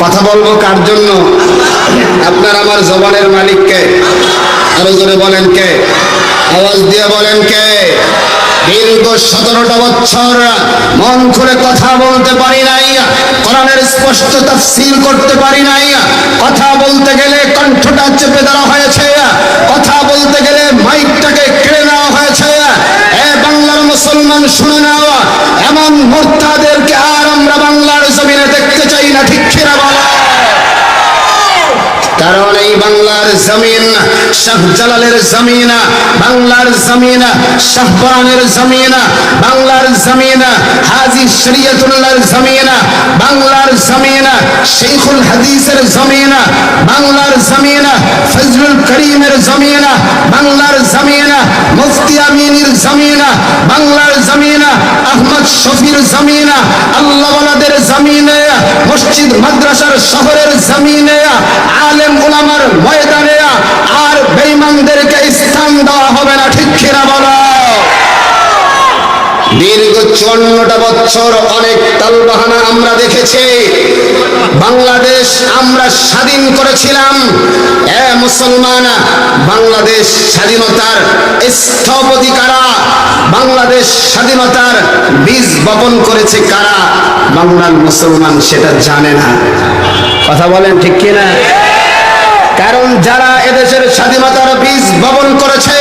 কথা বলবো কার জন্য? আপনার আমার জবানের মালিক কে? আরো জোরে বলেন কে? আওয়াজ দিয়ে বলেন কে? দীর্ঘ 17টা বছর মন খুলে কথা বলতে পারি নাই, কোরআনের স্পষ্ট তাফসীর করতে পারি নাই। কথা বলতে গেলে কণ্ঠটা চেপে ধরা হয়েছে, কথা বলতে গেলে মাইকটাকে কেড়ে নেওয়া হয়েছে। বাংলার মুসলমান শুনে নাও, এমন মুরতাদেরকে আর আমরা বাংলার জমিনে দেখতে চাই না, ঠিক কিনা বলো? কারণ এই বাংলার জমিন শাহজালালের জমিন, বাংলার জমিন শাহবানের জমিন, বাংলার জমিন হাজী শরীয়তুল্লাহর জমিন, বাংলার জমিন শেখুল হাদিসের জমিন, বাংলার জমিন ফজলুল করিমের জমিন, বাংলার জমিন মুফতি আমিনের জমিন, বাংলার জমিন আহমদ শফির জমিন, আল্লাহওয়ালাদের জমিনে, মসজিদ মাদ্রাসার শহরের জমিনে, আলেম উলামার ময়দানে আর বেঈমানদেরকে স্থান দেওয়া হবে না, ঠিক কিনা বলো? দীর্ঘ 54টা বছর অনেক তালবাহানা আমরা দেখেছি। বাংলাদেশ আমরা স্বাধীন করেছিলাম। মুসলমান, বাংলাদেশ স্বাধীনতার স্থপতি কারা? বাংলাদেশ স্বাধীনতার বীজ বপন করেছে কারা? বাংলার মুসলমান সেটা জানে না। কথা বলেন ঠিক কিনা? কারণ যারা এদেশের স্বাধীনতার বীজ বপন করেছে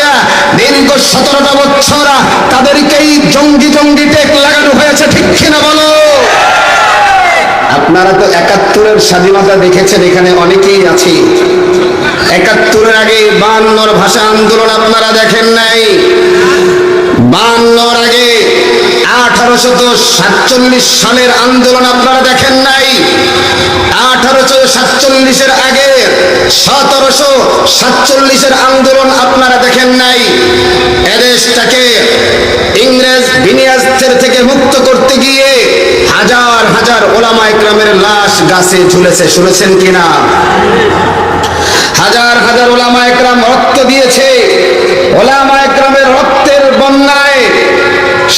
দীর্ঘ 17টা বছর, তাদেরকেই জঙ্গি জঙ্গি টেক লাগানো হয়েছে, ঠিক কিনা বলো? আপনারা তো 71-এর স্বাধীনতা দেখেছেন, এখানে অনেকেই আছে। 71-এর আগে 52-র ভাষা আন্দোলন আপনারা দেখেন নাই। 52-র আগে 1847 সালের আন্দোলন আপনারা দেখেন নাই। 1847-এর আগে 1747-এর আন্দোলন আপনারা দেখেন নাই। এদেশটাকে ইংরেজ বিনিয়াস্তের থেকে মুক্ত করতে গিয়ে হাজার হাজার ওলামা ইকরামের লাশ গাছে ঝুলেছে, শুনেছেন কিনা? হাজার হাজার ওলামা ইকরাম রক্ত দিয়েছে। ওলামা ইকরামের রক্তের বন্যায়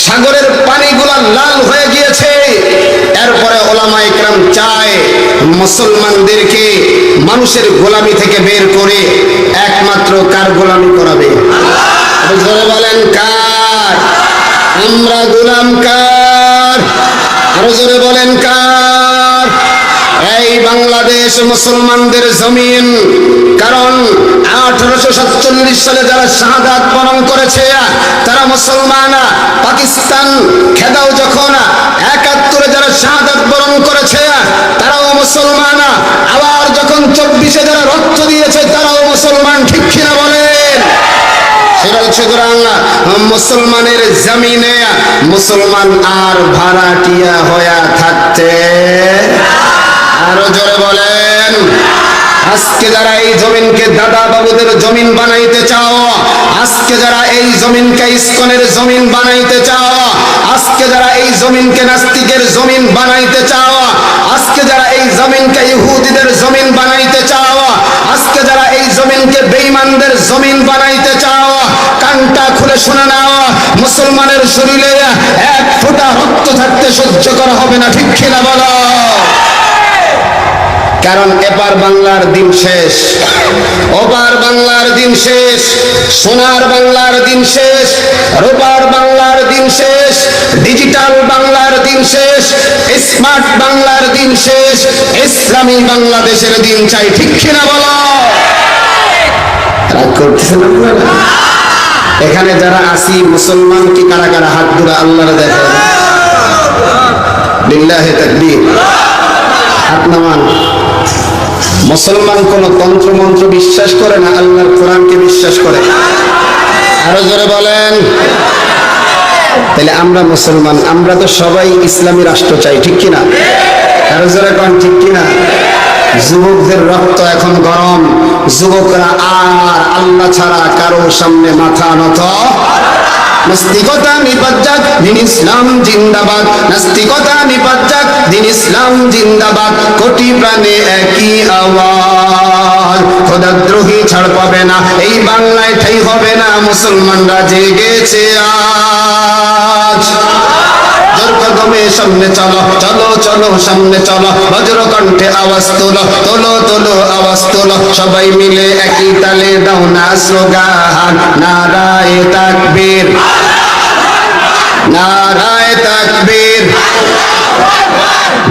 সাগরের পানিগুলা লাল হয়ে গিয়েছে। এরপরে ওলামা ইকরাম চায় মুসলমানদেরকে মানুষের গোলামি থেকে বের করে একমাত্র কার গোলামি করাবে? জোরে বলেন কার? আমরা গোলাম কার? আরো জোরে বলেন কার? এই বাংলাদেশ মুসলমানদের জমিন। কারণ 1847 সালে যারা শাহাদাত বরণ করেছে তারা মুসলমান। পাকিস্তান খেদাও যখন 71-এ যারা শাহাদাত বরণ করেছে তারাও মুসলমান। আবার যখন 24-এ যারা রক্ত দিয়েছে তারাও মুসলমান, ঠিক কিনা বলেন? সুতরাং মুসলমানের জমিনে মুসলমান আর ভাড়াটিয়া হয়ে থাকতে, আরো জোরে বলেন, আজকে যারা এই জমিনকে দাদা বাবুদের জমিন বানাইতে চাও, আজকে যারা এই জমিনকে ইসকনের জমিন বানাইতে চাও, আজকে যারা এই জমিনকে নাস্তিকের জমিন বানাইতে চাও, আজকে যারা এই জমিনকে ইহুদিদের জমিন বানাইতে চাও, আজকে যারা এই জমিনকে বেঈমানদের জমিন বানাইতে চাও, কানটা খুলে শুনে নাও, মুসলমানের শরীরে এক ফোঁটা রক্ত থাকতে সহ্য করা হবে না, ঠিক কিনা বলো? কারণ এপার বাংলার দিন শেষ, ওপার বাংলার দিন শেষ, সোনার বাংলার দিন শেষ, রূপার বাংলার দিন শেষ, ডিজিটাল বাংলার দিন শেষ, স্মার্ট বাংলার দিন শেষ, ইসলামী বাংলাদেশের দিন চাই, ঠিক কিনা বলো? রাগ করতেছেন আপনারা? এখানে যারা আসি মুসলমান কি কারা কারা হাত ধরে আল্লাহর দেখেন? লিল্লাহি তাকবীর, হাত নামান। মুসলমান কোন তন্ত্র মন্ত্র বিশ্বাস করে না, আল্লাহর কোরআনকে বিশ্বাস করে। আরো জোরে বলেন। তাহলে আমরা মুসলমান, আমরা তো সবাই ইসলামী রাষ্ট্র চাই, ঠিক কিনা? আরো জোরে কোন ঠিক কিনা? যুবকদের রক্ত এখন গরম, যুবকরা আর আল্লাহ ছাড়া কারো সামনে মাথা নত। নাস্তিকতা নিপাত, দিন ইসলাম জিন্দাবাদ, নাস্তিকতা নিপাত, দিন ইসলাম জিন্দাবাদ, কোটি প্রাণে একই আওয়াজ, খোদাদ্রোহী ছাড় পাবে না, এই বাংলায় ঠাই হবে না, মুসলমানরা জেগেছে আজ। কদমে সামনে চলো, চলো চলো সামনে চলো, বজ্র কণ্ঠে আওয়াজ তোলো, তোলো তোলো আওয়াজ তোলো, সবাই মিলে একই তালে দাও না স্লোগান, নারায়ে তাকবীর, নারায়ে তাকবীর।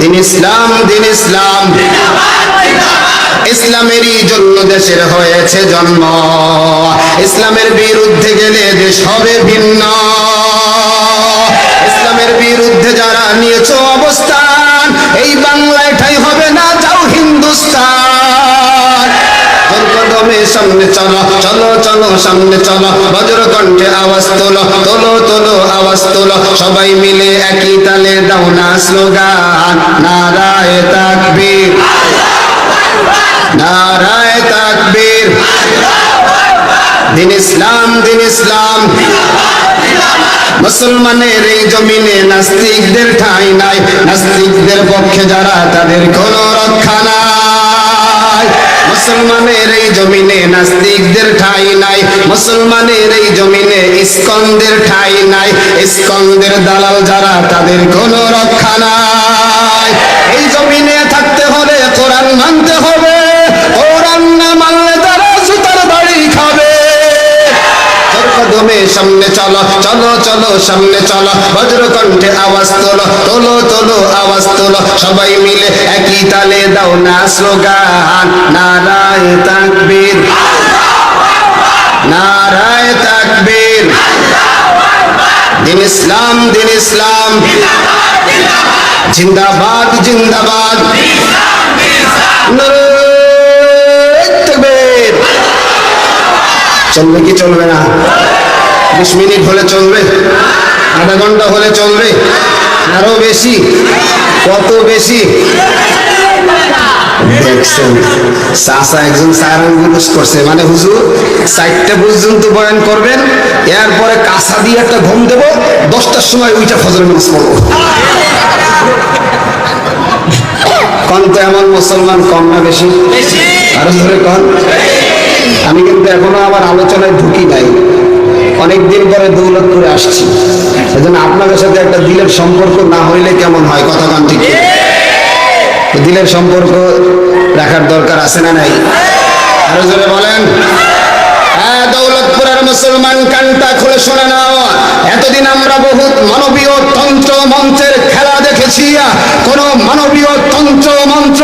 দিন ইসলাম, দিন ইসলাম, ইসলামেরই জন্য দেশের হয়েছে জন্ম, ইসলামের বিরুদ্ধে গেলে দেশ হবে ভিন্ন। ইসলামের বিরুদ্ধে যারা নিয়েছ অবস্থান, এই বাংলায় ঠাঁই হবে না, যাও হিন্দুস্তান। কদমে সামনে চলো, চলো চলো সামনে চলো, বজ্র কণ্ঠে আওয়াজ তোলো, তোলো তোলো আওয়াজ তোলো, সবাই মিলে একই তালে দাও না স্লোগান, নারায়ে তাকবীর, নারায়ে তাকবীর। দিন ইসলাম, দিন ইসলাম, মুসলমানের এই জমিনে নাস্তিকদের ঠাঁই নাই, নাস্তিকদের পক্ষে যারা তাদের কোনো রক্ষা নাই। মুসলমানের এই জমিনে নাস্তিকদের ঠাঁই নাই, মুসলমানের এই জমিনে ইস্কনদের ঠাঁই নাই, ইস্কনদের দালাল যারা তাদের কোনো রক্ষা নাই। এই জমিনে থাকতে হলে কোরআন মানতে হবে, কোরআন না মানলে তারা জুতার বাড়ি খাবে। কদমে সামনে চলো, চলো চলো সামনে চলো, বজ্র কণ্ঠে আওয়াজ তোলো, তোলো তোলো আওয়াজ তোলো, সবাই মিলে একই তালে দাও না স্লোগান, নারায়ে তাকবীর, নারায়ে তাকবীর। দিন ইসলাম, দিন ইসলাম, জিন্দাবাদ জিন্দাবাদ, নারায়ে তাকবীর। চলবে কি চলবে না? 20 মিনিট হলে চলবে, আধা ঘন্টা হলে চলবে, আরো বেশি? কত বেশি? দেখছেন চাচা একজন সারান বুঝ করছে, মানে হুজুর 4টা পর্যন্ত বয়ান করবেন, এরপরে কাঁচা দিয়ে একটা ঘুম দেব, 10টার সময় ওইটা ফজরের নামাজ পড়বো। কন তো এমন মুসলমান কম না বেশি? আরো ধরে কন। আমি কিন্তু এখনো আমার আলোচনায় ঢুকি নাই, অনেকদিন পরে দৌলতপুরে আসছি, সেজন্য আপনাদের সাথে একটা দিলের সম্পর্ক না হইলে কেমন হয়? কথা কান ঠিক, দিলের সম্পর্ক রাখার দরকার আছে না নাই? আরো জোরে বলেন। হ্যাঁ, দৌলতপুরের মুসলমান কানটা খুলে শুনে নাও। এতদিন আমরা বহুত মানবীয় তন্ত্র মন্ত্রের খেলা দেখেছি, কোন মানবীয় তন্ত্র মন্ত্র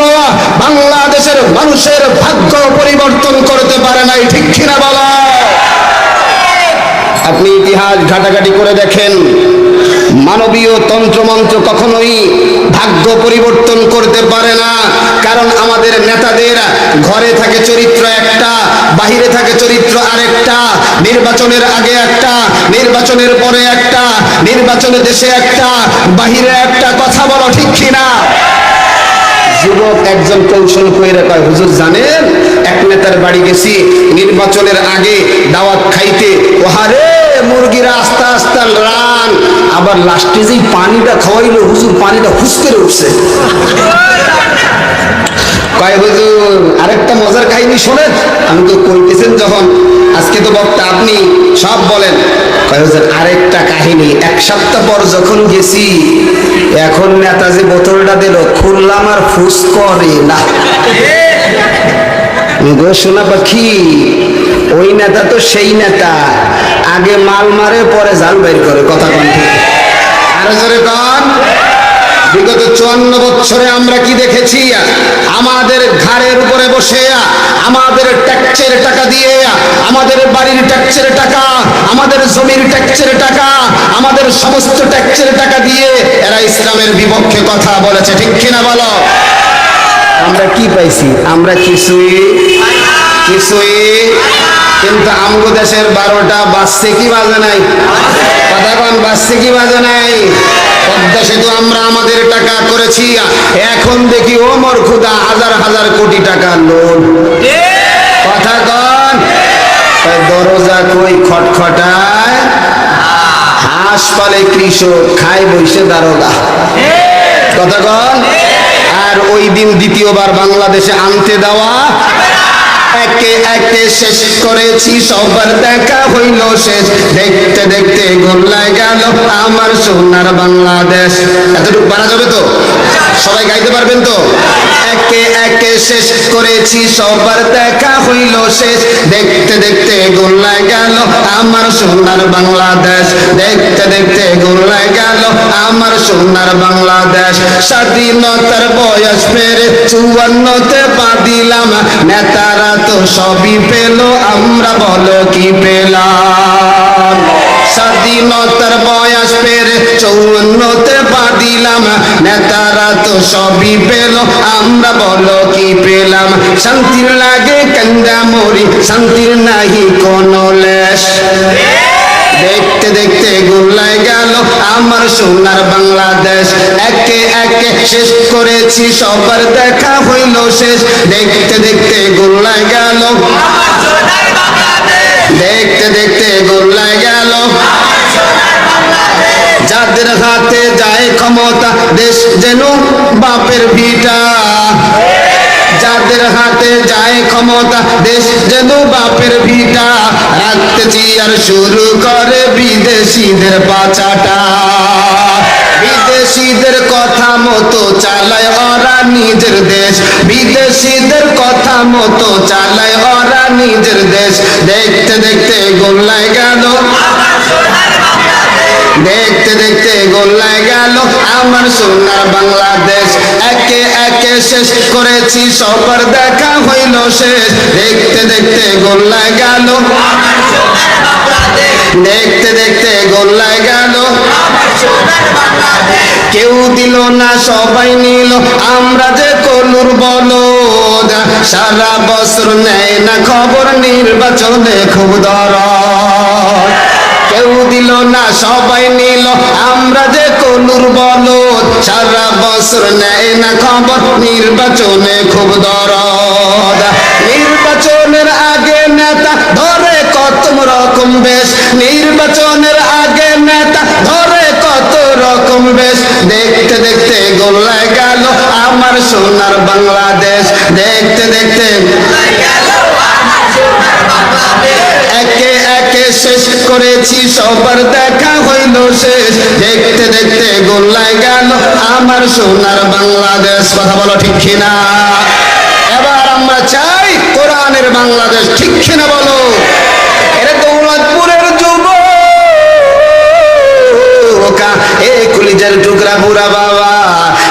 বাংলাদেশের মানুষের ভাগ্য পরিবর্তন করতে পারে নাই, ঠিক কিনা বলো? আপনি ইতিহাস ঘাটাঘাটি করে দেখেন, মানবীয় তন্ত্রমন্ত্র কখনোই ভাগ্য পরিবর্তন করতে পারে না। কারণ আমাদের নেতাদের ঘরে থাকে চরিত্র একটা, বাহিরে থাকে চরিত্র আরেকটা, নির্বাচনের আগে একটা, নির্বাচনের পরে একটা, নির্বাচনের দেশে একটা, বাহিরে একটা। কথা বলো ঠিক কিনা? যুবক একজন কৌশল কইরা কয়, হুজুর জানেন এক নেতার বাড়ি গেছি নির্বাচনের আগে দাওয়াত খাইতে, ওহারে মুরগিরা আস্তে আস্তে রান, আবার লাস্টে যেই পানিটা খাওয়াইলো হুজুর পানিটা হুস করে উঠছে। কয় হুজুর আরেকটা মজার কাহিনী শোনেন। আমি তো কইতেছেন যখন, আজকে তো বক্তা আপনি, সব বলেন। কয় হুজুর আরেকটা কাহিনী, 1 সপ্তাহ পর যখন গেছি, এখন নেতা যে বোতলটা দিল খুললাম আর ফুস করে না। গো সোনা পাখি, ওই নেতা তো সেই নেতা, আগে মাল মারে পরে জাল বাইর করে। কথা কন ঠিক? আরো জোরে কন। বিগত 54 বছরে আমরা কি দেখেছি? আমাদের ঘাড়ের উপরে বসে, আমাদের ট্যাক্সের টাকা দিয়ে, আমাদের বাড়ির ট্যাক্সের টাকা, আমাদের জমির ট্যাক্সের টাকা, আমাদের সমস্ত ট্যাক্সের টাকা দিয়ে এরা ইসলামের বিপক্ষে কথা বলেছে, ঠিক কিনা বলো? আমরা কি পাইছি? আমরা কিছুই কিছুই। কিন্তু আমগো দেশের 12টা বাজছে কি বাজে নাই? কথা কন, বাজছে কি বাজে নাই? পদ্মা সেতু আমরা আমাদের টাকা করেছি, এখন দেখি ও মোর খুদা হাজার হাজার কোটি টাকা লোন। কথা কন। দরজা কই খটখটায়, হাঁস পালে কৃষক, খায় বইসে দারোগা। কথা কন। আর ওই দিন দ্বিতীয়বার বাংলাদেশে আনতে দেওয়া একে একে শেষ করেছি সবার দেখা হইল শেষ, দেখতে দেখতে গোল্লায় গেল আমার সোনার বাংলাদেশ। এতটুকু পারা যাবে তো? সবাই গাইতে পারবেন তো? একে একে শেষ করেছি সবার দেখা হইল শেষ, দেখতে দেখতে গোল্লায় গেল আমার সোনার বাংলাদেশ, দেখতে দেখতে গোল্লায় গেল আমার সোনার বাংলাদেশ। স্বাধীনতার বয়স পেরে 54তে পা দিলাম, নেতারা তো সবই পেল, আমরা বলো কি পেলাম? স্বাধীনতার বয়স পেরে 54তে পা দিলাম, নেতারা তো সবই পেল, আমরা বলো কি পেলাম? শান্তির লাগে কান্দা মরি, শান্তির নাহি কোনো লেশ, দেখতে দেখতে গোল্লায় গেল আমার সোনার বাংলাদেশ। একে একে শেষ করেছি সবার দেখা হইল শেষ, দেখতে দেখতে গোল্লায় গেল, দেখতে দেখতে গোল্লায় গেল। যাদের হাতে যায় ক্ষমতা দেশ যেন বাপের ভিটা, যাদের হাতে যায় ক্ষমতা দেশ যেন বাপের ভিটা, রাখতে চিয়ার শুরু করে বিদেশিদের পাচাটা, বিদেশিদের কথা মতো চালায় ওরা নিজের দেশ, বিদেশিদের কথা মতো চালায় ওরা নিজের দেশ। দেখতে দেখতে গোল্লায় গেল, দেখতে দেখতে গোল্লায় গেল আমার সোনার বাংলাদেশ। একে একে শেষ করেছি সবার দেখা হইল শেষ, দেখতে দেখতে গোল্লায় গেল, দেখতে দেখতে গোল্লায় গেল। কেউ দিল না সবাই নিল, আমরা যে কলুর বলদ, সারা বছর নেয় না খবর, নির্বাচনে খুব দরদ। কেউ দিল না সবাই নিল, আমরা যে কলুর বলদ, সারা বছর নেয় না খবর, নির্বাচনে খুব দরদ। নির্বাচনের আগে নেতা ধরে কত রকম বেশ, নির্বাচনের আগে নেতা ধরে কত রকম বেশ, দেখতে দেখতে গোল্লায় গেল আমার সোনার বাংলাদেশ, দেখতে দেখতে একে একে শেষ করেছি সবার দেখা হইল শেষ, দেখতে দেখতে গোল্লায় গেল আমার সোনার বাংলাদেশ। কথা বলো ঠিক কিনা? এবার আমরা চাই কোরআনের বাংলাদেশ, ঠিক কিনা বলো? এর দৌলতপুরের যুবকা, এ কলিজার টুকরা বুড়া বাবা,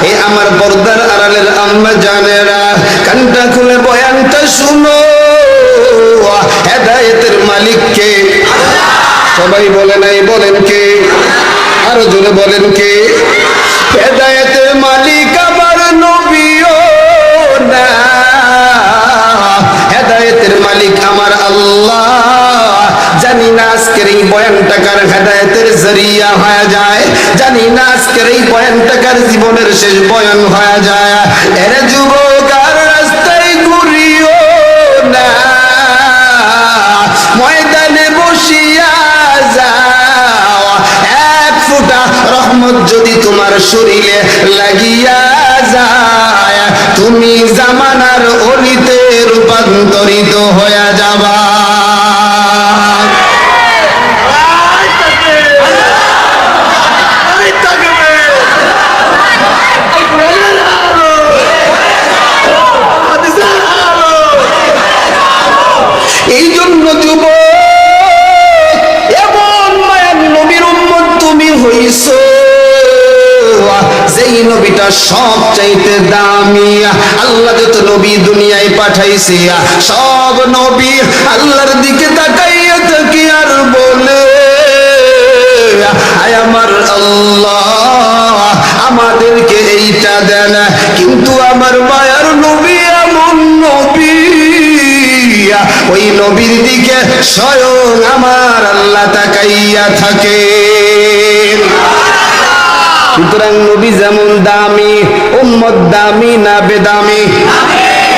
এ আমার পর্দার আড়ালের আম্মা জানেরা, কানটা খুলে বয়ানটা শুনো। হেদায়েতের মালিক কে? সবাই বলে নাই, বলেন কে? আরো জোরে বলেন কে? হেদায়েতের মালিক আমার নবীও না, হেদায়েতের মালিক আমার আল্লাহ। জানি না আজকের এই বয়ানটা কার হেদায়েতের জরিয়া হয়ে যায়, জানি না আজকের এই বয়ানটা কার জীবনের শেষ বয়ান হয়ে যায়। এর যুবক আর রাস্তায় ঘুরিও না, ময়দানে বসিয়া যাও, এক ফোঁটা রহমত যদি তোমার শরীরে লাগিয়া যায়, তুমি জামানার অলিতে রূপান্তরিত হয়ে যাবা। এই জন্য যুবক, এমন মায়ার নবীর উম্মত তুমি হইছো, যেই নবীটা সব চাইতে দামি। আল্লাহ যত নবী দুনিয়ায় পাঠাইছে, সব নবী আল্লাহর দিকে তাকাইয়া থাকি আর বলে, আয় আমার আল্লাহ আমাদেরকে এইটা দেন। কিন্তু আমার মায়ার নবী এমন নবী, ওই নবীর দিকে স্বয়ং আমার আল্লাহ তাকাইয়া থাকে। সুতরাং নবী যেমন দামি, উম্মত দামি না বেদামি?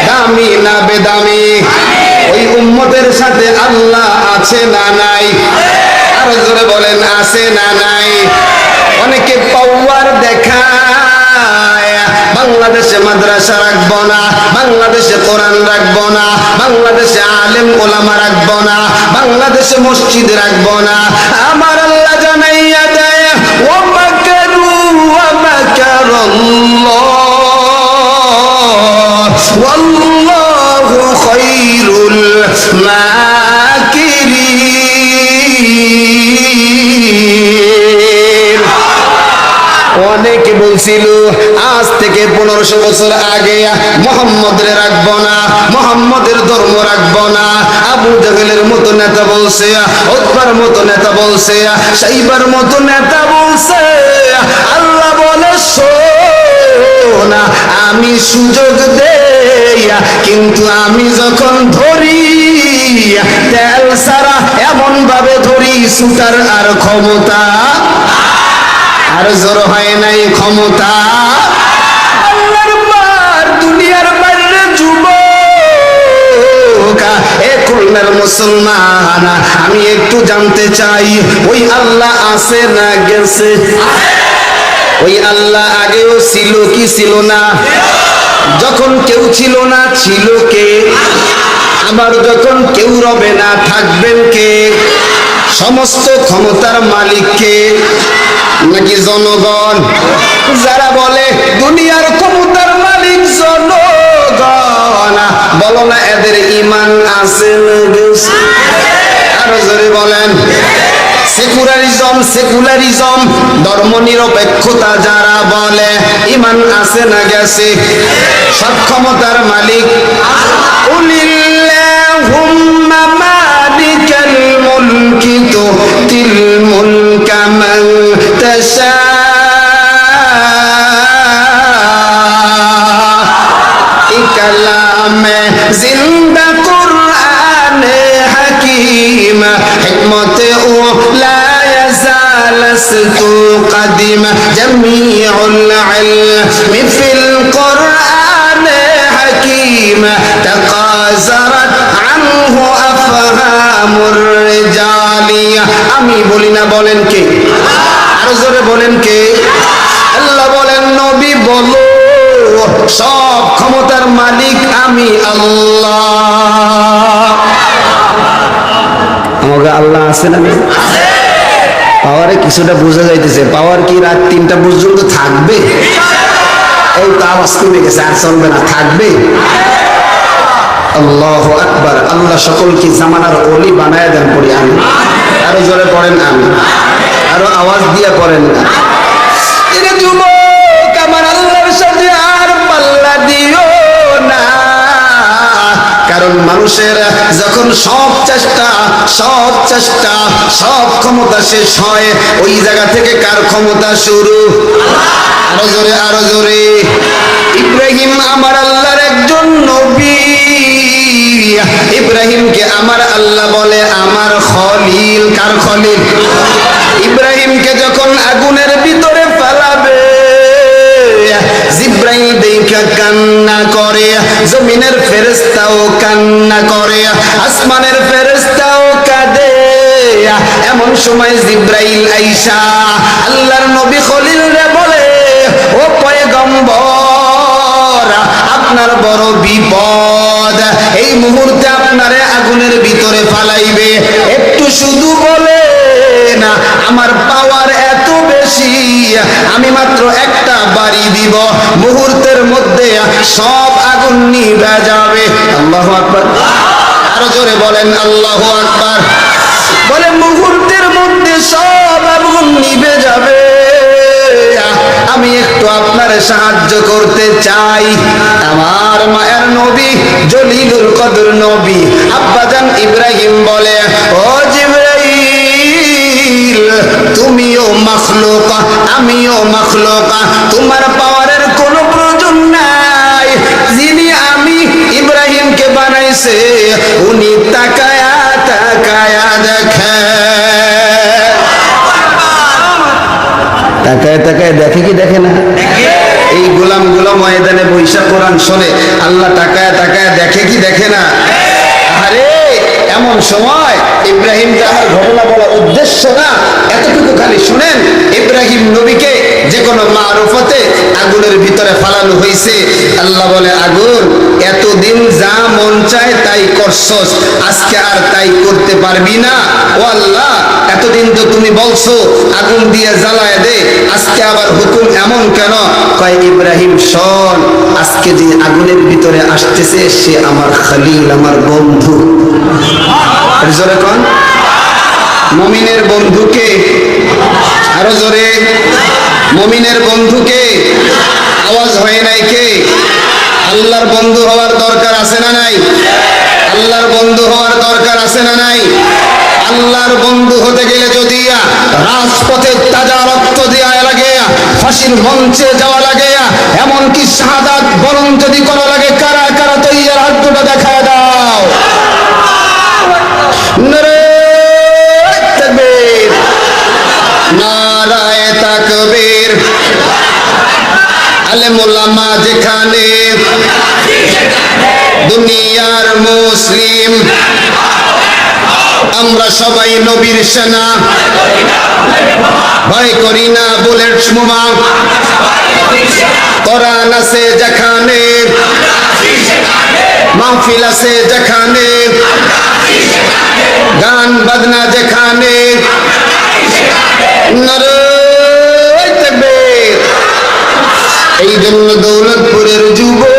দামি না বেদামি? ওই উম্মতের সাথে আল্লাহ আছে না নাই? আরো জোরে বলেন, আছে না নাই? অনেকে পাওয়ার দেখায় বাংলাদেশে মাদ্রাসা রাখবো না, বাংলাদেশে কোরআন রাখবো না, বাংলাদেশে আলেম ওলামা রাখবো না, বাংলাদেশে মসজিদ রাখবো না। আমার আল্লাহ জানাইয়া দেয় ওয়া মাকারু ওয়া মাকারাল্লাহ ওয়াল্লাহু খায়রুল মাকিরিন। অনেকে বলছিল আজ থেকে 1500 বছর আগে মুহাম্মদের রাখবো না, মুহাম্মদের ধর্ম রাখবো না। আবু জাহেলের মতো নেতা বলছে, উতবার মতো নেতা বলছে, সাইবার মতো নেতা বলছে। আল্লাহ বলে শোনা, আমি সুযোগ দেই কিন্তু আমি যখন ধরি তেল সারা এমন ভাবে ধরি সুতার আর ক্ষমতা আর জোর হয় নাই ক্ষমতা। আল্লাহর মার দুনিয়ার বাইরে যুবক এ খুলনার মুসলমান, আমি একটু জানতে চাই ওই আল্লাহ আছে না গেছে? ওই আল্লাহ আগেও ছিল কি ছিল না? যখন কেউ ছিল না ছিল কে? আবার যখন কেউ রবে না থাকবেন কে? সমস্ত ক্ষমতার মালিক কে? নাকি জনগণ? যারা বলে দুনিয়ার ক্ষমতার মালিক জনগণ, বলো না এদের ঈমান আছে না গেছে? আরো জোরে বলেন। সেকুলারিজম ধর্ম নিরপেক্ষতা যারা বলে ঈমান আছে না গেছে? সব ক্ষমতার মালিক উলিল্লাহুম্মা মালিকাল মুলকি তুতিল মুলকা মান তাশা কালামে জিন্দা কুরআনে হাকিম হিকমতে ও লা ইয়াজালাস্তু কাদিম জামিউল ইলমি ফিল কুরআনে হাকিম তাকাযারাত আনহু আফহামুর রিজালিয়া। আমি বলি না, বলেন কে? আরো জোরে বলেন কে? আল্লাহ বলেন নবী বলো সব ক্ষমতার মালিক আমি আল্লাহ। আমাকে আল্লাহ আছে না? পাওয়ারে কিছুটা বোঝা যাইতেছে। পাওয়ার কি রাত 3টা পর্যন্ত থাকবে? এই তো আওয়াজ কমে গেছে, আর চলবে না, থাকবে। আল্লাহু আকবার। আল্লাহ সকলকে জামানার ওলি বানায় দেন। পড়ি আমি। আরো জোরে পড়েন আমি। আরো আওয়াজ দিয়ে পড়েন না। এটা যুবক আমার আল্লাহর সাথে আর পাল্লা দিও না, কারণ মানুষের যখন সব চেষ্টা সব ক্ষমতা শেষ হয়, ওই জায়গা থেকে কার ক্ষমতা শুরু? আরো জোরে, আরো জোরে। ইব্রাহিম আমার আল্লাহর একজন নবী। ইব্রাহিমকে আমার আল্লাহ বলে আমার খলিল। কার খলিল? ইব্রাহিমকে যখন আগুনের ভিতরে ফেলাবে, জিব্রাইল দেখা কান্না করে, জমিনের ফেরেশতাও কান্না করে, আসমানের ফেরেশতাও কাঁদে। এমন সময় জিব্রাইল আইসা আল্লাহর নবী খলিল রে বলে, ও পয়গম্বর আপনার বড় বিপদ, এই মুহূর্তে আপনারে আগুনের ভিতরে ফালাইবে, একটু শুধু বলে না আমার পাওয়ার এত বেশি, আমি মাত্র একটা বাড়ি দিব, মুহূর্তের মধ্যে সব আগুন নিভে যাবে। আল্লাহু আকবার। আরো জোরে বলেন আল্লাহু আকবার। বলে মুহূর্তের মধ্যে সব আগুন নিভে যাবে। আমি একটু আপনার সাহায্য করতে চাই। আমার মায়ের নবী জলিলুল কদর নবী আব্বাজান ইব্রাহিম বলে, ও জিবরাইল তুমিও মাখলুক আমিও মাখলুক, তোমার পাওয়ারের কোনো প্রয়োজন নাই। যিনি আমি ইব্রাহিমকে বানাইছে উনি তাকায়া তাকায়া দেখে, তাকায় তাকায় দেখে কি দেখে না? এই গোলামগুলো ময়দানে বৈশা কোরআন শোনে, আল্লাহ তাকায় তাকায় দেখে কি দেখে না? আরে এমন সময় ইব্রাহিম যাহার ঘটনা বলা উদ্দেশ্য না, এতটুকু খালি শুনেন। ইব্রাহিম নবীকে যে কোনো মারুফতে আগুনের ভিতরে ফালানো হয়েছে। আল্লাহ বলে, আগুন এতদিন যা মন চায় তাই করছস, আজকে আর তাই করতে পারবি না। ও আল্লাহ, এতদিন তো তুমি বলছো আগুন দিয়ে জ্বালায় দে, আজকে আবার হুকুম এমন কেন? কয়, ইব্রাহিম শোন, আজকে যে আগুনের ভিতরে আসতেছে সে আমার খলিল, আমার বন্ধু। জোরে কোন, মুমিনের বন্ধুকে? আরো জোরে, মুমিনের বন্ধুকে? আওয়াজ হয় নাই কে? আল্লাহর বন্ধু হওয়ার দরকার আছে না নাই? আল্লাহর বন্ধু হওয়ার দরকার আছে না নাই? আল্লাহর বন্ধু হতে গেলে যদি রাজপথে তাজা রক্ত দেওয়া লাগে, ফাঁসির মঞ্চে যাওয়া লাগে, এমনকি শাহাদাত বরণ যদি করা লাগে, কারা কারা তৈয়ার হাত দুটো দেখায় দাও। নারায়ে তাকবীর, নারায়ে তাকবীর। আলেম ওলামা যেখানে, দুনিয়ার মুসলিম, আমরা সবাই নবীর সেনা, ভয় করি না বুলেট বোমা। কোরআন আছে যেখানে, মাহফিল আছে যেখানে, গান বাজনা যেখানে, নারায়ে তাকবীর। এই জন্য দৌলতপুরের যুবক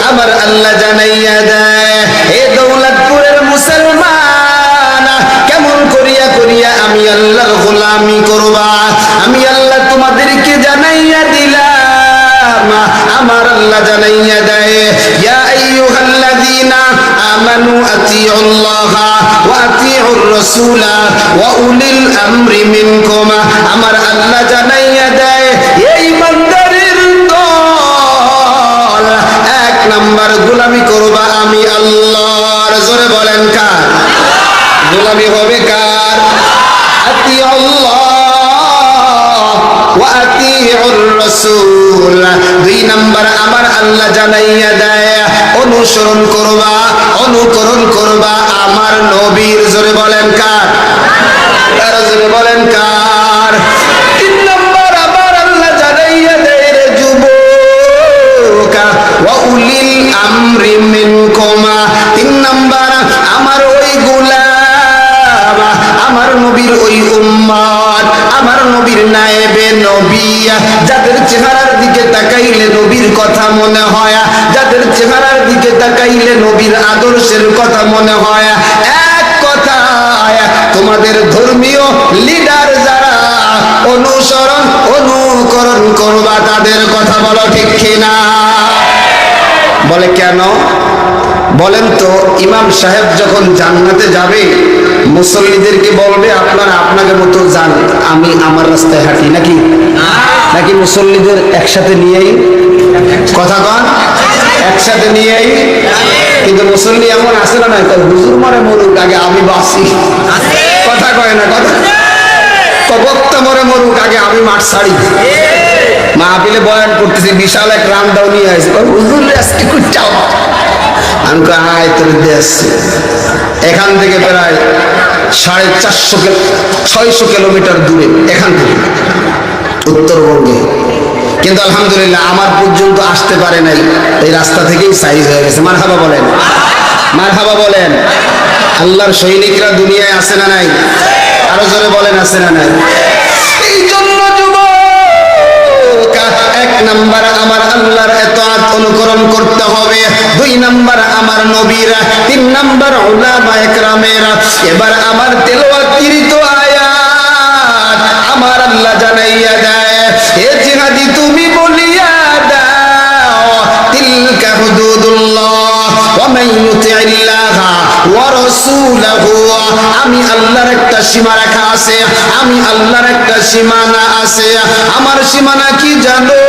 আমার আল্লাহ জানাইয়া দেয়, এ দৌলতপুরের মুসলমান, কেমন করিয়া করিয়া আমি আল্লাহর গোলামি করবা? আমি আল্লাহ তোমাদেরকে জানাইয়া দিলাম। আমার আল্লাহ জানাইয়া দেয়, ইয়া আইয়ুহাল্লাযীনা আমানু আতিউল্লাহা ওয়া আতিউর রাসূলা ওয়া উলিল আমরি মিনকুম। আমার আল্লাহ জানাইয়া দেয়, এই বান্দারের দল, এক নাম্বার গোলামি করবা আমি আল্লাহর। জোরে বলেন কার? গোলামি হবে কার? আতিউল্লাহ ওয়া আতিউর রাসূল। দুই নাম্বার আমার আল্লাহ জানাইয়া দেয়, অনুসরণ করবা, অনুকরণ করবা আমার নবীর। জোরে বলেন কার? আর জোরে বলেন কার? তিন নাম্বার আমার আল্লাহ জানাইয়া দেয়, রে যুবক, ওয়া উলিল আমরি মিনকুম। তিন নাম্বার আমার ওই গোলাম, আমার নবীর ওই উম্মত, আমার নবীর নায়েবে নবী, যাদের চেহারার দিকে তাকাইলে নবীর কথা মনে হয়, যাদের চেহারার দিকে তাকাইলে নবীর আদর্শের কথা মনে হয়। এক কথায় তোমাদের ধর্মীয় লিডার যারা অনুসরণ অনুকরণ করবা তাদের কথা বলো, ঠিক কিনা? বলে কেন? বলেন তো, ইমাম সাহেব যখন জান্নাতে যাবে মুসল্লিদেরকে বলবে আপনারা আপনাদের মতো যান, আমি আমার রাস্তায় হাঁটি, নাকি? নাকি মুসল্লিদের একসাথে নিয়েই কথা কন, একসাথে নিয়েই? কিন্তু মুসল্লি এমন আসে না, নয় হুজুর মরে মরুক আগে আমি বাঁচি, কথা কয় না? কথা বক্তা মরে মরুক আগে আমি মাঠ ছাড়ি। মাহফিলে বয়ান করতেছি, বিশাল এক রামদাও নিয়ে আসে, হুজুর আজকে কুচাও। আমি আয় তোর দেশ, এখান থেকে প্রায় 450-600 কিলোমিটার দূরে, এখান থেকে উত্তরবঙ্গে। কিন্তু আলহামদুলিল্লাহ আমার পর্যন্ত আসতে পারে নাই, এই রাস্তা থেকেই সাইজ হয়ে গেছে। মারহাবা বলেন, মারহাবা বলেন। আল্লাহর সৈনিকরা দুনিয়ায় আছে না নাই? আরো জোরে বলেন, আছে না নাই? এই জন্য যুবক, এক নাম্বার আমার আল্লাহর ইতাআত অনুকরণ করতে হবে, দুই নাম্বার আমার নবীরা, তিন নাম্বার উলামায়ে কেরামেরা। এবার আমার তেলাওয়াতকৃত আয়াত আমার আল্লাহ জানাইয়া দেয়, এ জিহাদি তুমি বলিয়া দাও, তিলকা হুদুদুল্লাহ ওয়া মান ইউতিইল্লাহা ওয়া রাসূলাহু। আমি আল্লাহর একটা সীমারেখা আছে, আমি আল্লাহর একটা সীমানা আছে। আমার সীমানা কি জানো?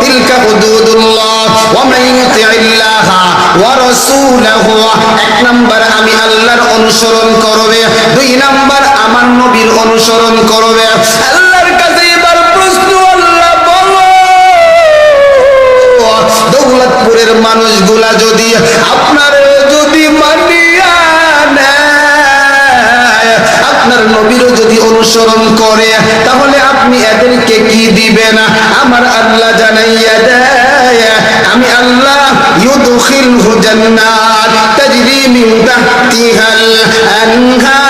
তিলকা হুদুদুল্লাহ ওয়া মান ইউতিইল্লাহা ওয়া রাসূলাহু। এক নাম্বার আমি আল্লাহর অনুসরণ করবে, দুই নাম্বার আমার নবীর অনুসরণ করবে। আল্লাহর কাছে এবার প্রশ্ন, আল্লাহ বলো, দৌলতপুরের মানুষগুলা যদি আপনার যদি মানিয়া নেয়, আপনার নবীরও যদি অনুসরণ করে তাহলে আপনি এদেরকে কি দিবেন? আমার আল্লাহ জানাইয়া দেয়, আমি আল্লাহ ইউদখিলহু জান্নাত তাজরি মিন তাহতিহাল আনহার।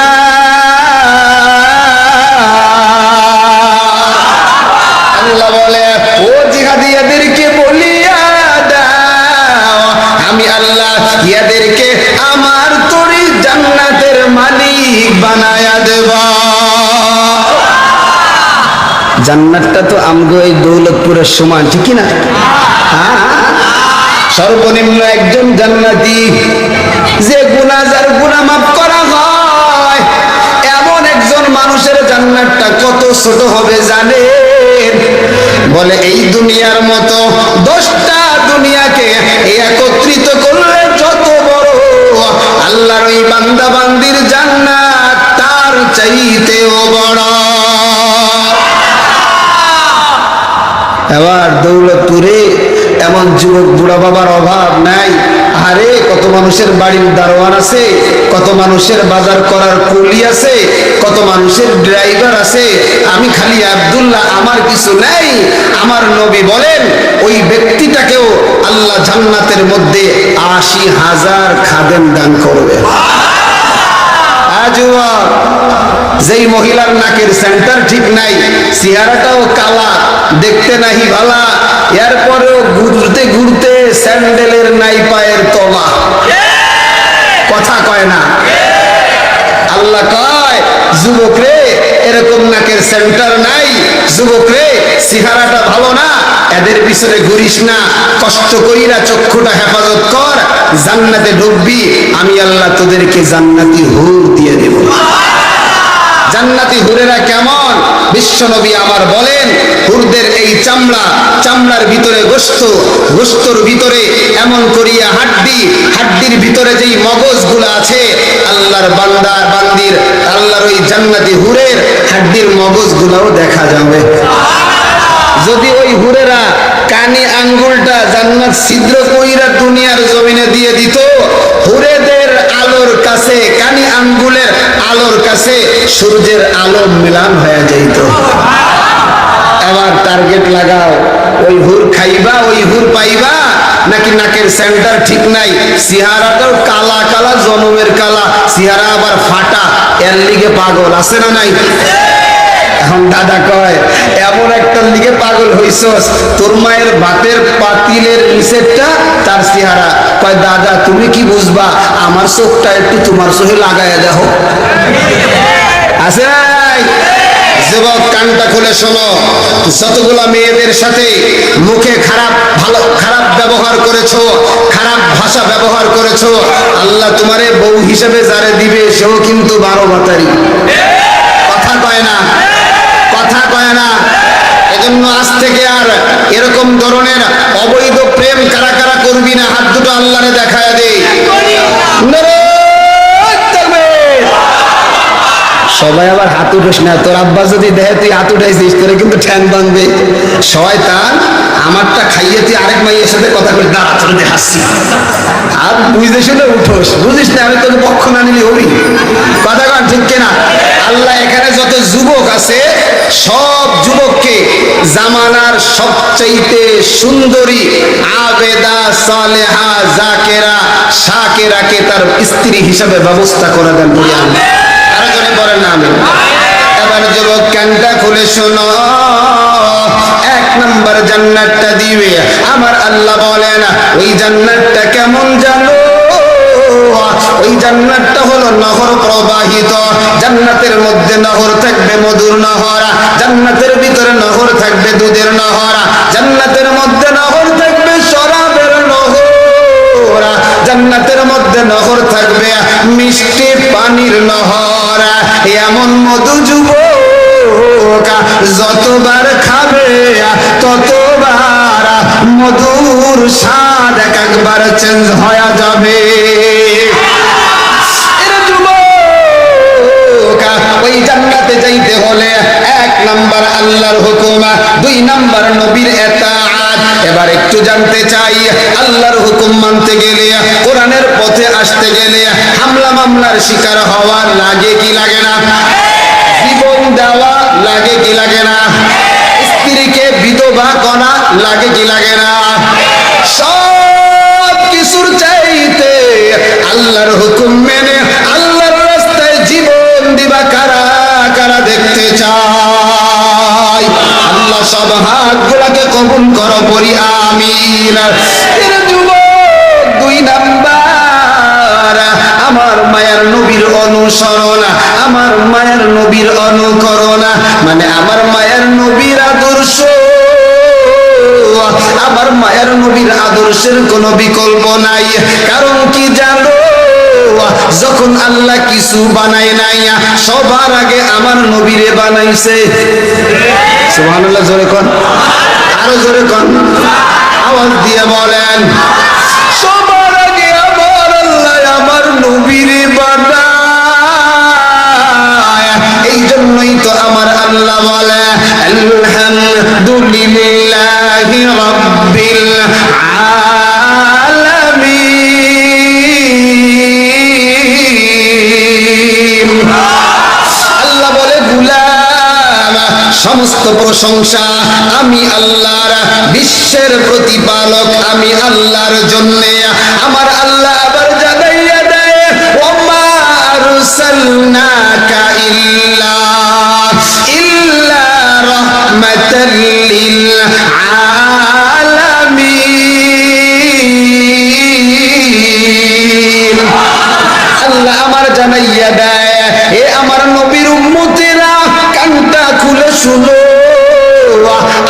আল্লাহ বলে, ও জিহাদিয়াদেরকে বলিয়া দাও, আমি আল্লাহ ইয়াদেরকে আমার তরি জান্নাতের মালিক বানায়া দেব। জান্নাতটা তো আমগো এই দৌলতপুরের সমান, ঠিক না? হ্যাঁ, সর্বনিম্ন একজন জান্নাতি যে গুনাহগার গুনাহ মাফ করা হয়, এমন একজন মানুষের জান্নাতটা কত ছোট হবে জানেন? বলে এই দুনিয়ার মতো 10টা দুনিয়াকে একত্রিত করলে যত বড়, আল্লাহর ওই বান্দা বান্দির জান্নাত তার চাইতেও বড়। এবার দৌলতপুরে এমন যুবক বুড়া বাবার অভাব নাই। আরে কত মানুষের বাড়ির দারোয়ান আছে, কত মানুষের বাজার করার কুলি আছে, কত মানুষের ড্রাইভার আছে, আমি খালি আব্দুল্লাহ, আমার কিছু নেই। আমার নবী বলেন ওই ব্যক্তিটাকেও আল্লাহ জান্নাতের মধ্যে 80,000 খাদেম দান করবে। যেই মহিলার নাকের সেন্টার ঠিক নাই, চেহারাটাও কালা, দেখতে নাহি ভালা, এরপরেও ঘুরতে ঘুরতে স্যান্ডেলের নাই পায়ের তলা, কথা কয় না। আল্লাহ কয়, যুবক রে এরকম নাকের সেন্টার নাই, যুবক রে চেহারাটা ভালো না, এদের পিছনে ঘুরিস না, কষ্ট কইরা চক্ষুটা হেফাজত কর, জান্নাতে ঢুকবি, আমি আল্লাহ তোদেরকে জান্নাতি হুর দিয়ে দেব। জান্নাতি হুরেরা কেমন? বিশ্বনবী আমার বলেন, হুরদের এই চামড়া, চামড়ার ভিতরে গোশত, গোশতর ভিতরে এমন করিয়া হাড্ডি, হাড্ডির ভিতরে যেই মগজগুলো আছে, আল্লাহর বান্দার বান্দির, আল্লাহর ওই জান্নাতি হুরের হাড্ডির মগজগুলোও দেখা যাবে। যদি ওই হুরেরা কানি আঙ্গুলটা জান্নাত ছিদ্র কইরা দুনিয়ার জমিনে দিয়ে দিত, হুরেদের আলোর কাছে, কানি আঙ্গুলের আলোর কাছে সূর্যের আলো মিলান হয়ে যাইত। এবার টার্গেট লাগাও, ওই হুর খাইবা, ওই হুর পাইবা, নাকি নাকের সেন্টার ঠিক নাই, চেহারাটাও কালা কালা, জনমের কালা, চেহারা আবার ফাটা, এর লিগে পাগল আছে না নাই? এখন দাদা কয়, এমন একটা লিগে পাগল হইছস, তোর মায়ের ভাতের পাতিলের নিচেরটা তার চেহারা। কয় দাদা তুমি কি বুঝবা, আমার চোখটা একটু তোমার চোখে লাগাইয়া দেখো। আছে নাই? যুবক কানটা খুলে শোনো, যতগুলা মেয়েদের সাথে মুখে খারাপ ভালো খারাপ ব্যবহার করেছো, খারাপ ভাষা ব্যবহার করেছো, আল্লাহ তোমারে বউ হিসেবে যারে দিবে সেও কিন্তু 12 বাতারি। কথা কয় না, কথা কয় না। এজন্য আজ থেকে আর এরকম ধরনের অবৈধ প্রেম কারা কারা করবি না, হাত দুটো আল্লাহরে দেখায় দে। সবাই আবার হাত উঠাস না, তোর আব্বা যদি দেখে তুই হাত উঠাইছিস তোরে কিন্তু ঠ্যাং ভাঙবে। শয়তান, আমারটা খাইয়ে তুই আরেক মাইয়ের সাথে কথা করিস, দাঁড়া তোর হাসছি, আর বুঝতে শুনে উঠোস, বুঝিস না আমি তোকে পক্ষ না নিলি হবি। কথা কন ঠিক কিনা? আল্লাহ এখানে যত যুবক আছে সব যুবককে জামানার সবচাইতে সুন্দরী আবেদা, সালেহা, জাকেরা, শাকেরাকে তার স্ত্রী হিসাবে ব্যবস্থা করে দেন। আরো জনে বলেন না আমি। এবার যুবক কানটা খুলে শোনো, 1 নম্বর জান্নাতটা দিবে আমার আল্লাহ বলেন, ওই জান্নাতটা কেমন জানো? ওই জান্নাতটা হলো নহর প্রবাহিত। জান্নাতের মধ্যে নহর থাকবে, মধুর নহর, জান্নাতের ভিতরে নহর থাকবে, দুধের নহর, জান্নাতের মধ্যে নহর থাকবে, শরাবের নহর, জান্নাতের মধ্যে নহর থাকবে, মিষ্টি পানির নহর। এমন মধু যুবক যতবার খাবে ততবার মধুর স্বাদ একবার চেঞ্জ হয়ে যাবে। ওই জান্নাতে যাইতে হলে 1 নম্বর আল্লাহর হুকুম, 2 নম্বর নবীর ইতাআত, এবার একটু জানতে চাই, আল্লাহর হুকুম মানতে গেলে, কোরআনের পথে আসতে গেলে হামলা মামলার শিকার হওয়া লাগে কি লাগে না? জীবন দেওয়া লাগে কি লাগে না? স্ত্রীকে বিধবা করা লাগে কি লাগে না? সব কিছুর চাইতে আল্লাহর হুকুম মেনে আল্লাহর রাস্তায় জীবন দিবা কারা কারা দেখতে চাই? আল্লাহ সব হাতগুলোকে কবুল করো, পড়ি আমিন। দুই নাম্বার, আমার মায়ের নবীর অনুসরণ, আমার মায়ের নবীর অনুকরণ, মানে আমার মায়ের নবীর আদর্শ, আমার মায়ের নবীর আদর্শের কোনো বিকল্প নাই। কারণ কি জানো, যখন আল্লাহ কিছু বানায় নাই, সবার আগে আমার নবীরে বানাইছে। সুবহানাল্লাহ, জোরে কোন, আরো জোরে কোন, আওয়াজ দিয়ে বলেন। সবার আগে আমার আল্লাহ আমার নবীরে বানায়। এই জন্যই তো আমার আল্লাহ বলে আলহামদুলিল্লাহি রাব্বিল আলামিন। আল্লাহ বলে গোলাম, সমস্ত প্রশংসা আমি আল্লাহর, বিশ্বের প্রতিপালক আমি আল্লাহর জন্য। আমার আল্লাহ আবার জানাইয়া দেয় ওমা আরসালনাকা ইল্লা রাহমাতাল লিল আলামিন। আল্লাহ আমার জানাইয়া দেয়, এ আমার নবীর উম্মতেরা কানটা খুলে শুনো,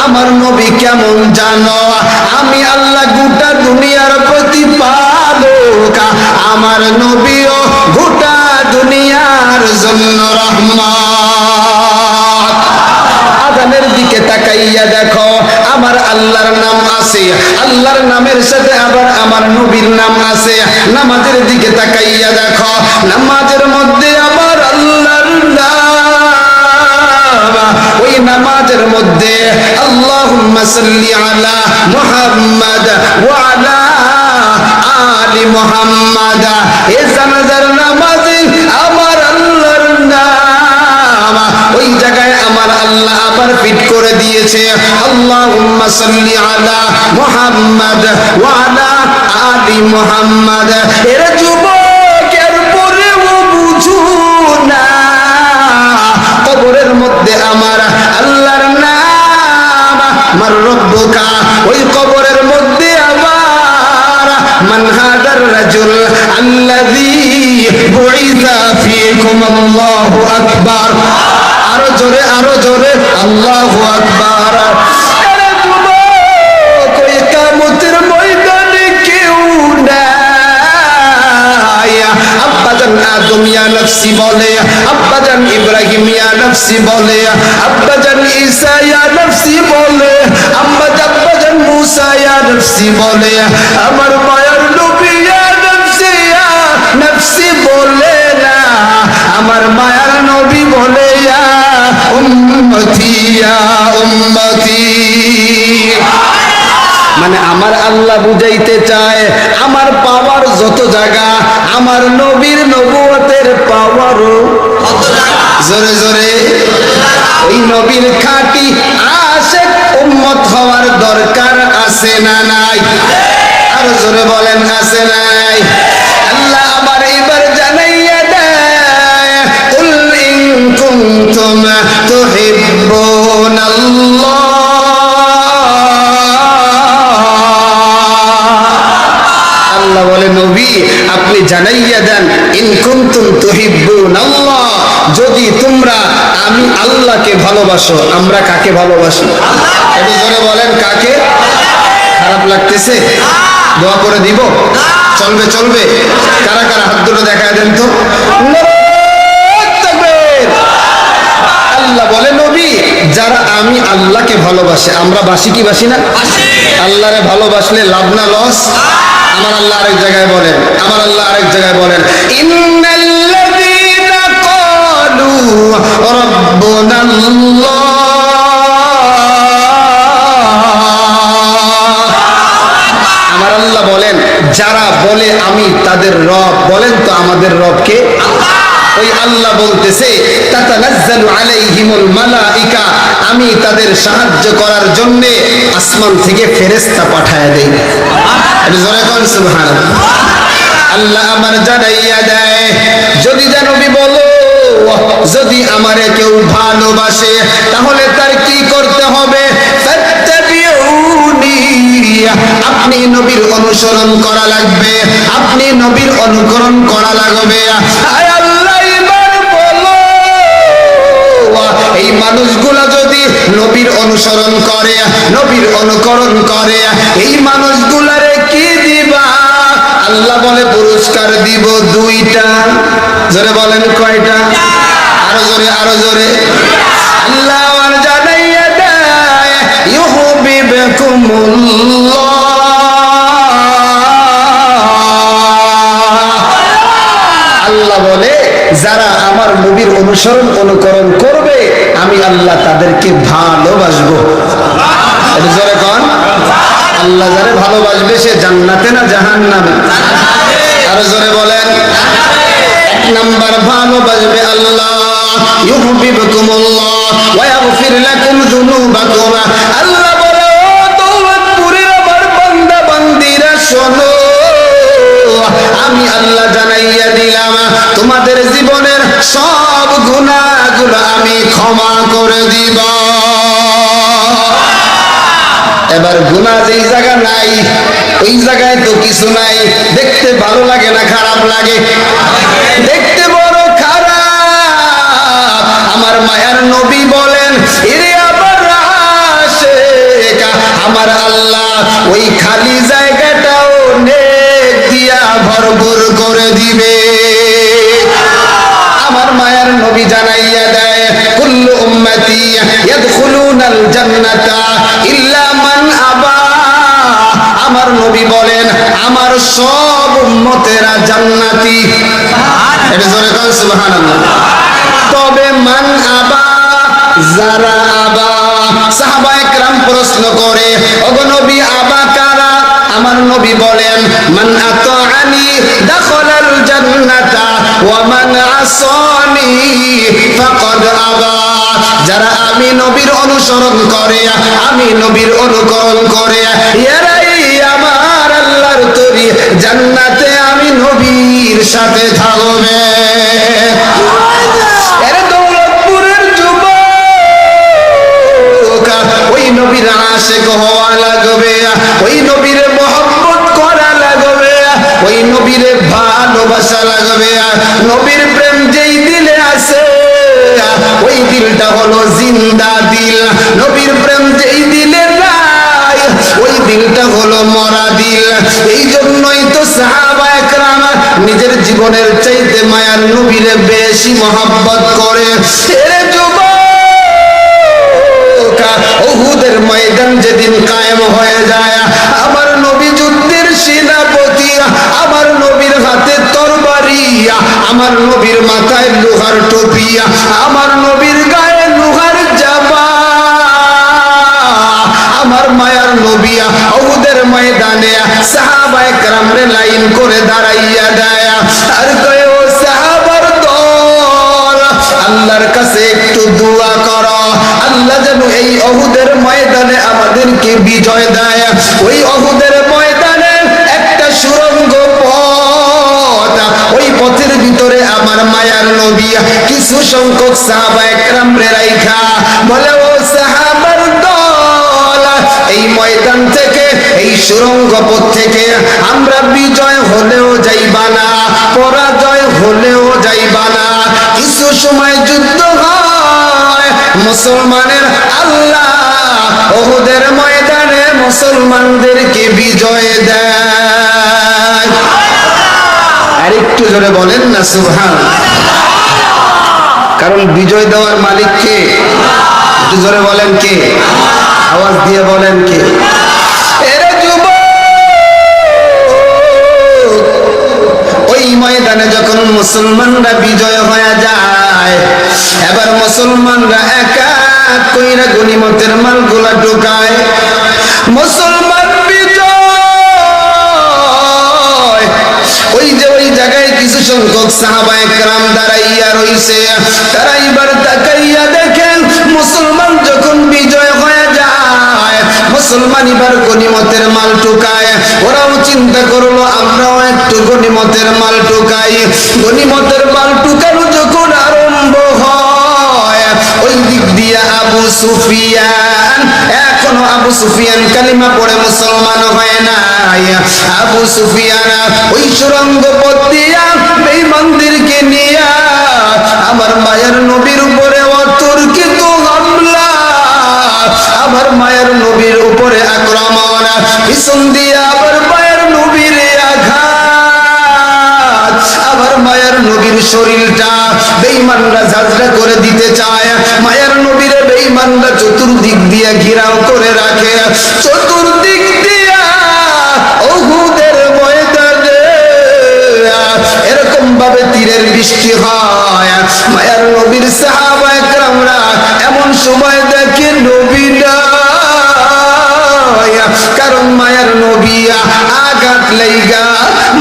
আমার নবী কেমন জানো? আমি আল্লাহ গোটা দুনিয়ার প্রতিপালক, আমার নবীও গোটা দুনিয়ার জন্য রহমত। আযানের দিকে তাকাইয়া দেখো, আমার আল্লাহর নাম আছে, আল্লাহর নামের সাথে আবার আমার নবীর নাম আছে। নামাজের দিকে তাকাইয়া দেখো, নামাজের মধ্যে আমার আল্লাহর নাম, ওই নামাজের মধ্যে আল্লাহুম্মা সাল্লি আলা মুহাম্মাদ ওয়া আলা আলি মুহাম্মাদ। এই জানাজার নামাজে আমার আল্লাহর নাম, ওই জায়গায় আমার আল্লাহ আবার ফিট করে দিয়েছে আল্লাহুম্মা সাল্লি আলা মুহাম্মাদ ওয়া আলা আলি মুহাম্মাদ। এর যুবক, এর পরেও বুঝু না, কবরের মধ্যে আমার আল্লাহর নাম, আমার রব্বুকা, ওই কবরের মধ্যে আমার মান হাদার রাজুল আল্লাযী বুইসা ফীকুম, আল্লাহু আকবার। আরো জোরে, আরো জোরে, আল্লাহু আকবার। আরে যুবক, ওই কিয়ামতের ময়দানে কেউ নাই। আব্বাজান আদম ইয়া নফসি বলে, আব্বাজান ইব্রাহিম ইয়া নফসি বলে, আব্বাজান ঈসা ইয়া নফসি বলে, আব্বাজান মুসা ইয়া নফসি বলে, আমার মায়ের নবী ইয়া নফসি বলে না, আমার মায়ের নবী বলে ইয়া উম্মতি ইয়া উম্মতি। মানে আমার আল্লাহ বুঝাইতে চায়, আমার পাওয়ার যত জায়গা, আমার নবীর নবুয়তের পাওয়ারও জোরে জোরে। ওই নবীর খাঁটি আশিক উম্মত হওয়ার দরকার আছে না নাই? আরো জোরে বলেন, আছে নাই? আল্লাহ আবার এবার জানাইয়া দেয়, কুল ইন কুনতুম তুহিব্বুনাল্লাহ, আল্লাহ বলে নবী আপনি জানাইয়া দেন, ইন কুনতুম তুহিব্বুনাল্লাহ, যদি তোমরা আমি আল্লাহকে ভালোবাসো। আমরা কাকে ভালোবাসি? একটু জোরে বলেন, কাকে? খারাপ লাগতেছে? দোয়া করে দিব? চলবে চলবে? কারা কারা হাত দুটো দেখায় দেন তো। আল্লাহ বলে নবী, যারা আমি আল্লাহকে ভালোবাসে, আমরা বাসি কি বাসি না? আল্লাহরে ভালোবাসলে লাভ না লস? আমার আল্লাহ আরেক জায়গায় বলেন, আমার আল্লাহ আরেক জায়গায় বলেন, ইন্নাল্লাযীনা ক্বালু রাব্বুনাল্লাহ আমার আল্লাহ বলেন, যারা বলে আমি তাদের রব, বলেন তো আমাদের রব কে? ওই আল্লাহ বলতেছে তাতানাজ্জালু আলাইহিমুল মালাইকা, আমি তাদের সাহায্য করার জন্য আসমান থেকে ফেরেশতা পাঠায় দেই। এটা জোরে কোন সুবহানাল্লাহ। আল্লাহ আমার জানাইয়া দেয়, যদি নবী বলো যদি আমারে কেউ ভালোবাসে তাহলে তার কি করতে হবে? ফাত্তাবিউনি, আপনি নবীর অনুসরণ করা লাগবে, আপনি নবীর অনুকরণ করা লাগবে। আয় আল্লাহ এবার বলো, এই মানুষগুলা যদি নবীর অনুসরণ করে, নবীর অনুকরণ করে, এই মানুষগুলারে কি দিবা? আল্লাহ বলে পুরস্কার দিব দুইটা। জোরে বলেন কয়টা? আরো জোরে, আরো জোরে। আল্লাহ আমার জানাইয়া দেয় ইউহিব্বুকুমুল্লাহ, আল্লাহ বলে যারা আমার নবীর অনুসরণ অনুকরণ করবে আমি আল্লাহ তাদেরকে ভালোবাসবো। এটা জোরে কোন। আল্লাহ যারে ভালোবাসবে সে জান্নাতে না জাহান্নামে? আরো জোরে বলেন। এক নাম্বার ভালোবাসবে আল্লাহ, ইউহিব্বুকুমুল্লাহ ওয়া ইয়াগফির লাকুম যুনুবাকুম। আল্লাহ বলে ও দৌলতপুরের আমার বান্দা বান্দীরা শোনো, আমি আল্লাহ জানাইয়া দিলাম তোমাদের জীবনের সব গুনাহগুলো আমি ক্ষমা করে দিব। এবার গুনাহ যেই জায়গা নাই ওই জায়গায় তো কিছু নাই, দেখতে ভালো লাগে না খারাপ লাগে? দেখতে বড় খারাপ। আমার মায়ার নবী বলেন, এরে আবার আশিক, আমার আল্লাহ ওই খালি জায়গাটাও নেক দিয়া ভরপুর করে দিবে। আমার মায়ার নবী জানাইয়া দেয়, কুল্লু উম্মতি ইয়াদখুলুনাল জান্নাতা ইল্লা মান আবা। আমার নবী বলেন আমার সব উম্মতেরা জান্নাতি। এটা জোরে কোন সুবহানাল্লাহ। তবে মান আবা, যারা আবা। সাহাবায়ে কেরাম প্রশ্ন করে, ওগো নবী আবা কারা? আমার নবী বলেন মান আতাআনি দাখালাল জান্নাতা ওয়া মান আসানি ফাকাদ আবা। যারা আমি নবীর অনুসরণ করে, আমি নবীর অনুকরণ করে, এরাই আমার আল্লাহর তৈরি জান্নাতে আমি নবীর সাথে থাকবে। এরা দৌলতপুরের যুবক, ওই নবীর আশিক হওয়া লাগবে, ওই নবীর মহব্বত করা লাগবে, ওই নবীর ভালোবাসা লাগবে। নবীর প্রেম যেই দিলে আছে ওই দিলটা হলো জিন্দা দিল। নবীর প্রেম যেই দিলে নাই ওই দিলটা হলো মরা দিল। এই জন্যই তো সাহাবায়ে কেরাম নিজের জীবনের চাইতে মায়ার নবীরে বেশি মহব্বত করে। এরে যুবক, উহুদের ময়দান যেদিন কায়েম হয়ে যায়, আমার নবী যুদ্ধের সেনাপতি, আমার নবীর হাতে তরবারি, আমার নবীর মাথায় লোহার টুপি, আমার নবীর গায়ে লোহার জামা। আমার মায়ার নবী উহুদের ময়দানে সাহাবায়ে কেরামরে লাইন করে দাঁড়াইয়া দেয় আর কয়, ও সাহাবার দল, আল্লাহর কাছে একটু দোয়া করো, আল্লাহ যেন এই উহুদের ময়দানে আমাদেরকে বিজয় দেয়। ওই উহুদের ময়দানে একটা সুড়ঙ্গ পথ, ওই পথের ভিতরে আমার মায়ার নবী কিছু সংখ্যক সাহাবায়ে কেরামরে রাইখা বলে, ও সাহাবার দল, এই ময়দান থেকে, এই সুড়ঙ্গ পথ থেকে আমরা বিজয় হলেও যাইবা না, পরাজয় হলেও যাইবা না। কিছু সময় যুদ্ধ হয়, মুসলমানের আল্লাহ উহুদের ময়দানে মুসলমানদেরকে বিজয় দেয়। আর একটু জোরে বলেন না সুবহানাল্লাহ। কারণ বিজয় দেওয়ার মালিক কে? একটু জোরে বলেন কে? আওয়াজ দিয়ে বলেন কে? এরে যুবক, ওই ময়দানে যখন মুসলমানরা বিজয় হয়ে যায়, এবার মুসলমানরা একা কইরা গনিমতের মালগুলা ঢোকায়। মুসলমান বিজয় কিছু সংখ্যক সাহাবায়ে কেরাম দাঁড়াইয়া রইছে। তারা এবার তাকাইয়া দেখেন মুসলমান যখন বিজয় হয়ে যায়, মুসলমান এবার গনিমতের মাল টুকায়। ওরাও চিন্তা করলো আমরাও একটু গনিমতের মাল টুকাই। গনিমতের মাল টুকানো যখন আরম্ভ হয়, ওই দিক দিয়ে আবু সুফিয়ান, এখনো আবু সুফিয়ান কালিমা পড়ে মুসলমান হয় নাই। আবু সুফিয়ান ওই সুরঙ্গ পথ দিয়া বেঈমানদেরকে নিয়া আমার মায়ের নবীর উপরে অতর্কিত হামলা, আমার মায়ের নবীর উপরে আক্রমণ, পিছন দিয়া আবার মায়ের নবীর আঘাত, আবার মায়ের নবীর শরীরটা বেঈমানরা ঝাঁঝরা করে দিতে চায়। মায়ের নবীর বেঈমানরা চতুর্দিক দিয়ে ঘেরাও করে রাখে। চতুর্দিক দিয়া উহুদের ময়দানে এরকম ভাবে তীরের বৃষ্টি হয়। মায়ের নবীর সাহাবায়ে কেরামরা এমন সময় দেখে নবী নাই, কারণ মায়ের নবী আঘাত লাইগা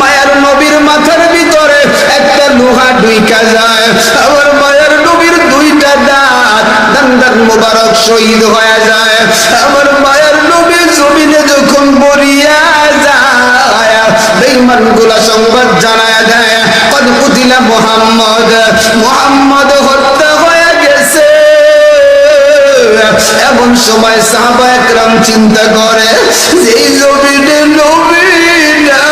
মায়ের নবীর মাথার ভিতরে একটা লোহা ঢুইকা যায়। আমার মায়ের নবীর দুইটা দাঁত দান্দার মোবারক শহীদ হয়ে যায়। আমার মায়ের নবী জমিনে যখন মরিয়া যায়, বেঈমানগুলা সংবাদ জানায় দেয় কদ কুতিলা মুহাম্মদ, মুহাম্মদ হত্যা হয়ে গেছে। এমন সময় সাহাবায়ে কেরাম চিন্তা করে যে এই জমিনে নবী নাই,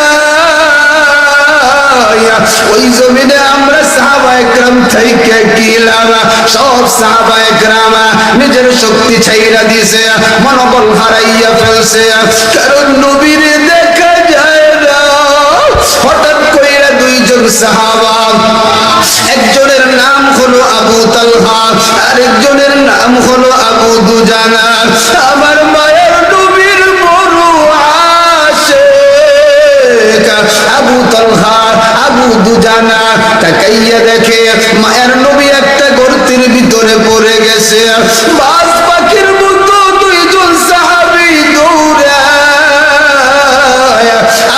ওই জমিনে আমরা সাহাবায়ে কেরাম থেকে কি লাভ? সব সাহাবায়ে কেরাম নিজের শক্তি ছাইরা দিয়েছে, মনোবল হারাইয়া ফেলছে, কারণ নবীরে দেখা যায় না। হঠাৎ কইরা দুইজন সাহাবা, একজনের নাম হলো আবু তালহা, আরেকজনের নাম হলো আবু দুজানা, আমার মায়ের নবীর বড় আশিক। আবু তালহা আবু দুজানা তাকাইয়া দেখে মায়ের নবী একটা গর্তের ভিতরে পড়ে গেছে। বাজ পাখির মতো দুইজন সাহাবী দৌড়ায়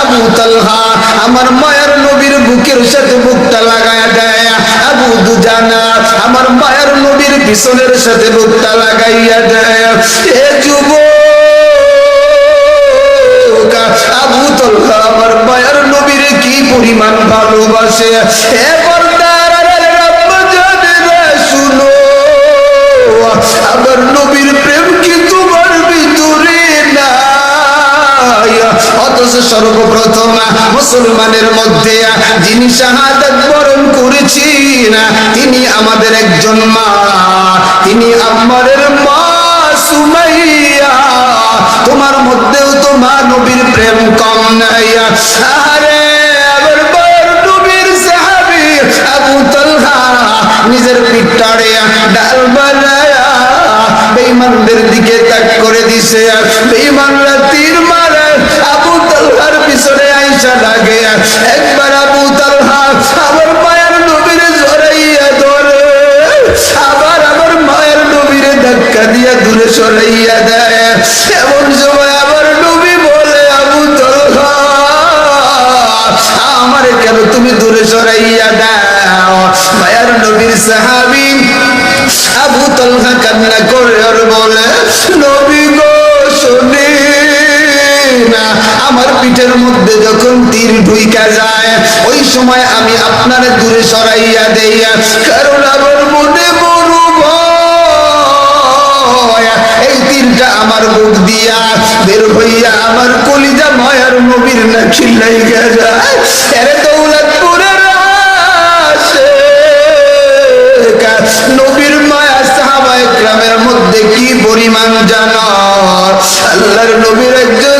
আবু তালহা আমার মায়ের নবীর বুকের সাথে বুকটা লাগায়া দেয়। আবু দুজানা আমার মায়ের নবীর পিছনের সাথে বুকটা লাগাইয়া দেয়। এ যুবক, আবু তালহা আমার মায়ের নবীর কি পরিমাণ ভালোবাসে। এ পর্দার আড়ালের আম্মা জানেরা শুনো, আমার নবীর প্রেম কি তোমার ভিতরে নাই? অথচ সর্বপ্রথম মুসলমানের মধ্যে যিনি শাহাদাত বরণ করেছেন তিনি আমাদের একজন মা, তিনি আমাদের মা সুমাইয়া। তোমার মধ্যেও তো মা নবীর প্রেম কম নাই। আরে আবার মায়ের নবীর সাহাবী আবু তালহা নিজের পিঠটারে ডাল বানায়া বেঈমানদের দিকে তাক করে দিছে। বেঈমানরা তীর মারে আবু তালহার পিছনে আইসা লাগে। একবার আবু তালহা আমার মায়ের নবীর জড়াইয়া ধরে, আবার আমার মায়ের নবীর ধাক্কা দিয়া দূরে সরাইয়া দেয়। এমন সময় আমার নবী বলে আবু তালহা আমারে কেন তুমি দূরে সরাইয়া দাও? মায়ের নবীর সাহাবী আবু তালহা কান্না করে আর বলে নবী গো শুনি না, আমার পিঠের মধ্যে যখন তীর ঢুইকা যায় ওই সময় আমি আপনারে দূরে সরাইয়া দেই, কারণ আমার মনে বড় ভয় এই তীরটা আমার মুখ দিয়া বের হইয়া আমার কলিজা মায়ের নবীর না খিলাইয়া যায়। এরে দৌলতপুরের আশিক নবীর মায়া সাহাবায়ে কেরামের মধ্যে কি পরিমাণ জানো? আল্লাহর নবীর একজন